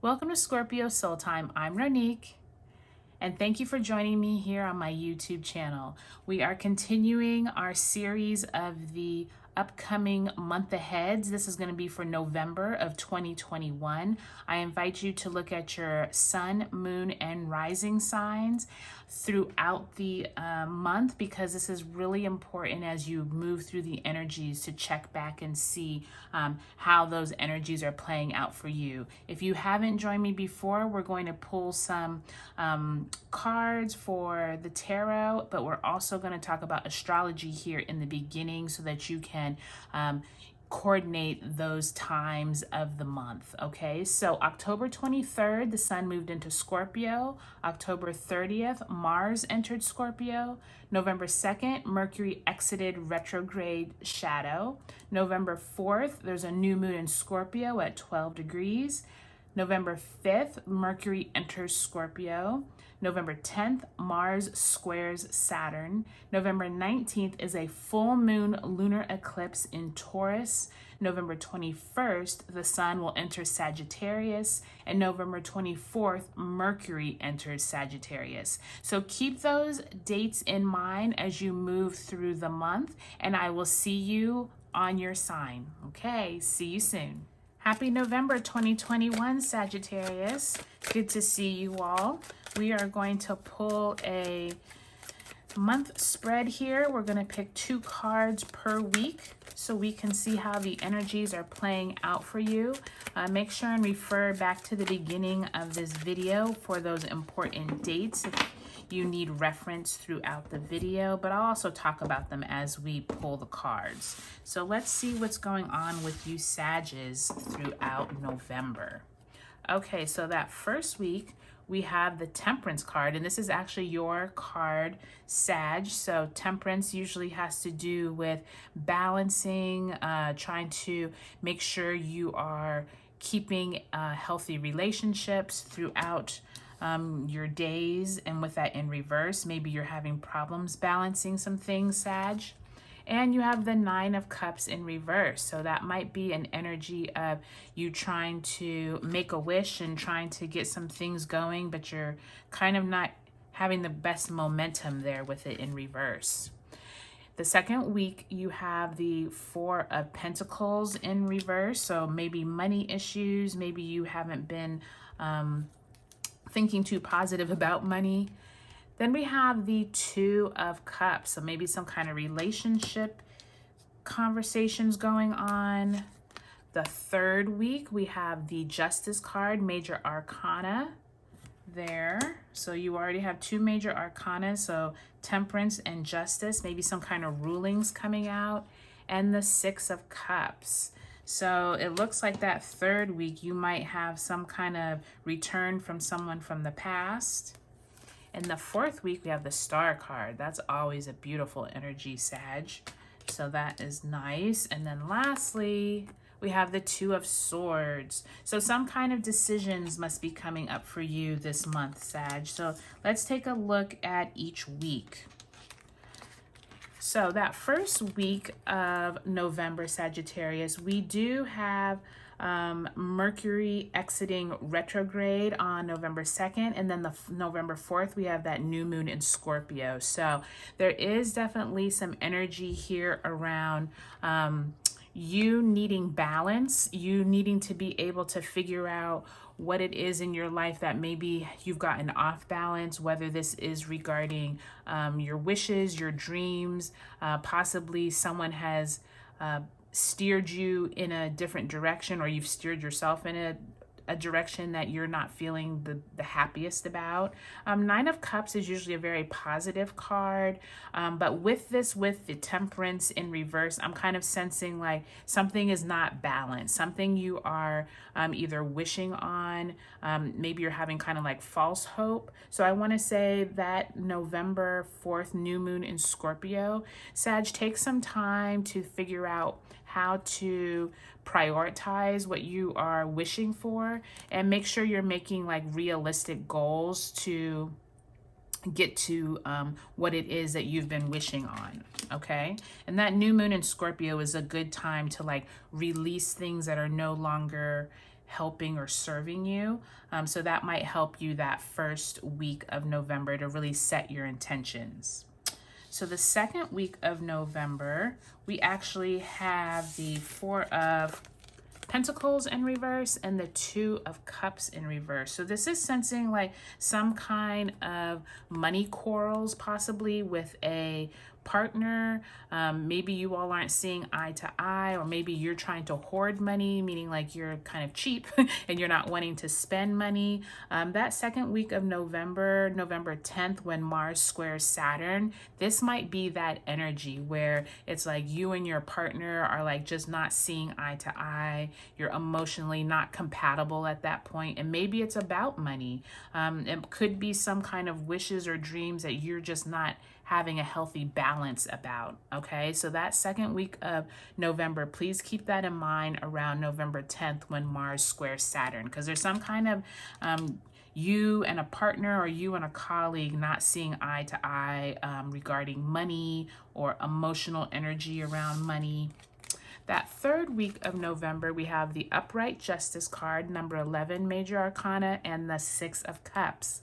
Welcome to Scorpio Soul Time. I'm Ronique, and thank you for joining me here on my YouTube channel. We are continuing our series of the upcoming month aheads. This is going to be for November of 2021. I invite you to look at your sun, moon, and rising signs throughout the month, because this is really important as you move through the energies to check back and see how those energies are playing out for you. If you haven't joined me before, we're going to pull some cards for the tarot, but we're also going to talk about astrology here in the beginning so that you can coordinate those times of the month. Okay, so October 23rd, the sun moved into Scorpio. October 30th, Mars entered Scorpio. November 2nd, Mercury exited retrograde shadow. November 4th, there's a new moon in Scorpio at 12 degrees. November 5th, Mercury enters Scorpio. November 10th, Mars squares Saturn. November 19th is a full moon lunar eclipse in Taurus. November 21st, the sun will enter Sagittarius. And November 24th, Mercury enters Sagittarius. So keep those dates in mind as you move through the month, and I will see you on your sign. Okay, see you soon. Happy November 2021, Sagittarius. Good to see you all. We are going to pull a month spread here. We're going to pick 2 cards per week so we can see how the energies are playing out for you. Make sure and refer back to the beginning of this video for those important dates if you need reference throughout the video, but I'll also talk about them as we pull the cards. So let's see what's going on with you Sagittarius throughout November. Okay, so that first week, we have the Temperance card, and this is actually your card, Sag. So Temperance usually has to do with balancing, trying to make sure you are keeping healthy relationships throughout your days. And with that in reverse, maybe you're having problems balancing some things, Sag. And you have the 9 of Cups in reverse. So that might be an energy of you trying to make a wish and trying to get some things going, but you're kind of not having the best momentum there with it in reverse. The second week, you have the 4 of Pentacles in reverse. So maybe money issues, maybe you haven't been thinking too positive about money. Then we have the 2 of Cups, so maybe some kind of relationship conversations going on. The third week, we have the Justice card, Major Arcana there. So you already have 2 Major Arcana, so Temperance and Justice, maybe some kind of rulings coming out. And the 6 of Cups. So it looks like that third week, you might have some kind of return from someone from the past. In the fourth week, we have the Star card. That's always a beautiful energy, Sag. So that is nice. And then lastly, we have the 2 of Swords. So some kind of decisions must be coming up for you this month, Sag. So let's take a look at each week. So that first week of November, Sagittarius, we do have Mercury exiting retrograde on November 2nd, and then the November 4th, we have that new moon in Scorpio. So there is definitely some energy here around you needing balance, you needing to be able to figure out what it is in your life that maybe you've gotten off balance, whether this is regarding your wishes, your dreams, possibly someone has steered you in a different direction, or you've steered yourself in a direction that you're not feeling the happiest about. 9 of Cups is usually a very positive card, but with the Temperance in reverse, I'm kind of sensing like something is not balanced, something you are either wishing on, maybe you're having kind of like false hope. So I want to say that November 4th new moon in Scorpio, Sag, take some time to figure out how to prioritize what you are wishing for, and make sure you're making like realistic goals to get to what it is that you've been wishing on. Okay, and that new moon in Scorpio is a good time to like release things that are no longer helping or serving you. So that might help you that first week of November to really set your intentions. So the second week of November, we actually have the Four of Pentacles in reverse and the Two of Cups in reverse. So this is sensing like some kind of money quarrels, possibly with a partner. Maybe you all aren't seeing eye to eye, or maybe you're trying to hoard money, meaning like you're kind of cheap and you're not wanting to spend money. That second week of November, November 10th, when Mars squares Saturn, this might be that energy where it's like you and your partner are like just not seeing eye to eye. You're emotionally not compatible at that point, and maybe it's about money. It could be some kind of wishes or dreams that you're just not having a healthy balance about. Okay, so that second week of November, please keep that in mind around November 10th when Mars squares Saturn, because there's some kind of you and a partner or you and a colleague not seeing eye to eye regarding money or emotional energy around money. That third week of November, we have the Upright Justice card, number 11, Major Arcana, and the Six of Cups.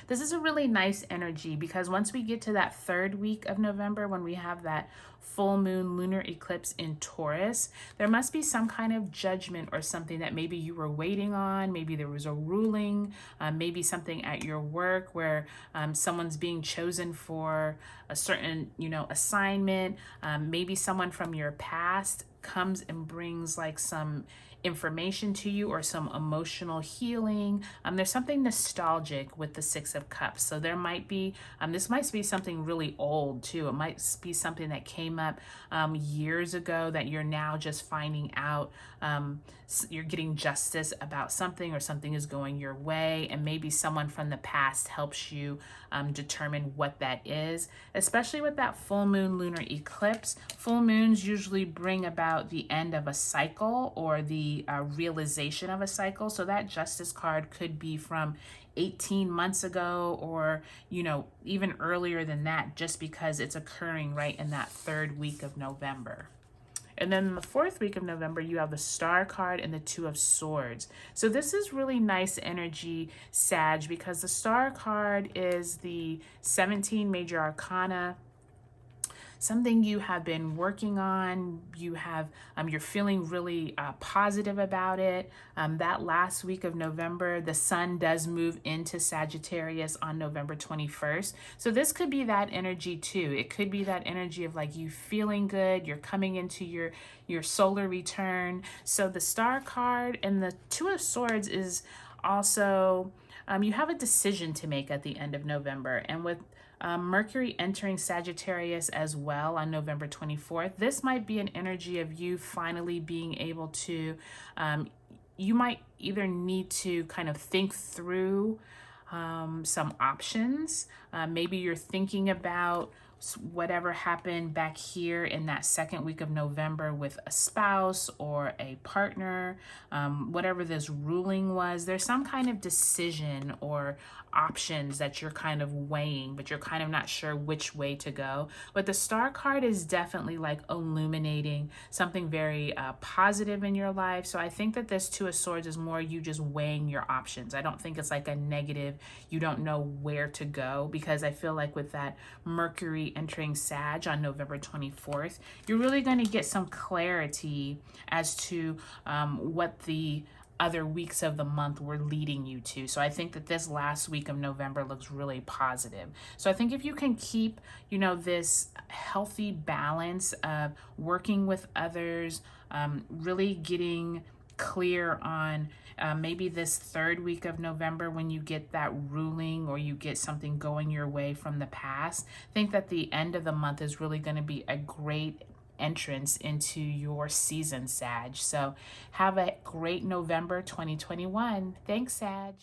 This is a really nice energy because once we get to that third week of November, when we have that full moon lunar eclipse in Taurus, there must be some kind of judgment or something that maybe you were waiting on. Maybe there was a ruling, maybe something at your work where someone's being chosen for a certain, assignment. Maybe someone from your past comes and brings like some information to you or some emotional healing. There's something nostalgic with the Six of Cups. So there might be, this might be something really old too. It might be something that came up years ago that you're now just finding out. You're getting justice about something, or something is going your way, and maybe someone from the past helps you determine what that is, especially with that full moon lunar eclipse. Full moons usually bring about the end of a cycle or the realization of a cycle. So that Justice card could be from 18 months ago, or even earlier than that, just because it's occurring right in that third week of November. And then in the fourth week of November, you have the Star card and the Two of Swords. So this is really nice energy, Sag, because the Star card is the 17 Major Arcana, something you have been working on. You have, you're feeling really positive about it. That last week of November, the sun does move into Sagittarius on November 21st. So this could be that energy too. It could be that energy of like you feeling good. You're coming into your solar return. So the Star card and the Two of Swords is also, you have a decision to make at the end of November. And with Mercury entering Sagittarius as well on November 24th. This might be an energy of you finally being able to, you might either need to kind of think through some options. Maybe you're thinking about whatever happened back here in that second week of November with a spouse or a partner, whatever this ruling was. There's some kind of decision or options that you're kind of weighing, but you're kind of not sure which way to go. But the Star card is definitely like illuminating something very positive in your life. So I think that this Two of Swords is more you just weighing your options. I don't think it's like a negative, you don't know where to go, because I feel like with that Mercury entering Sag on November 24th, you're really going to get some clarity as to what the other weeks of the month were leading you to. So I think that this last week of November looks really positive. So I think if you can keep, this healthy balance of working with others, really getting clear on maybe this third week of November when you get that ruling or you get something going your way from the past, I think that the end of the month is really going to be a great entrance into your season, Sag. So have a great November 2021. Thanks, Sag.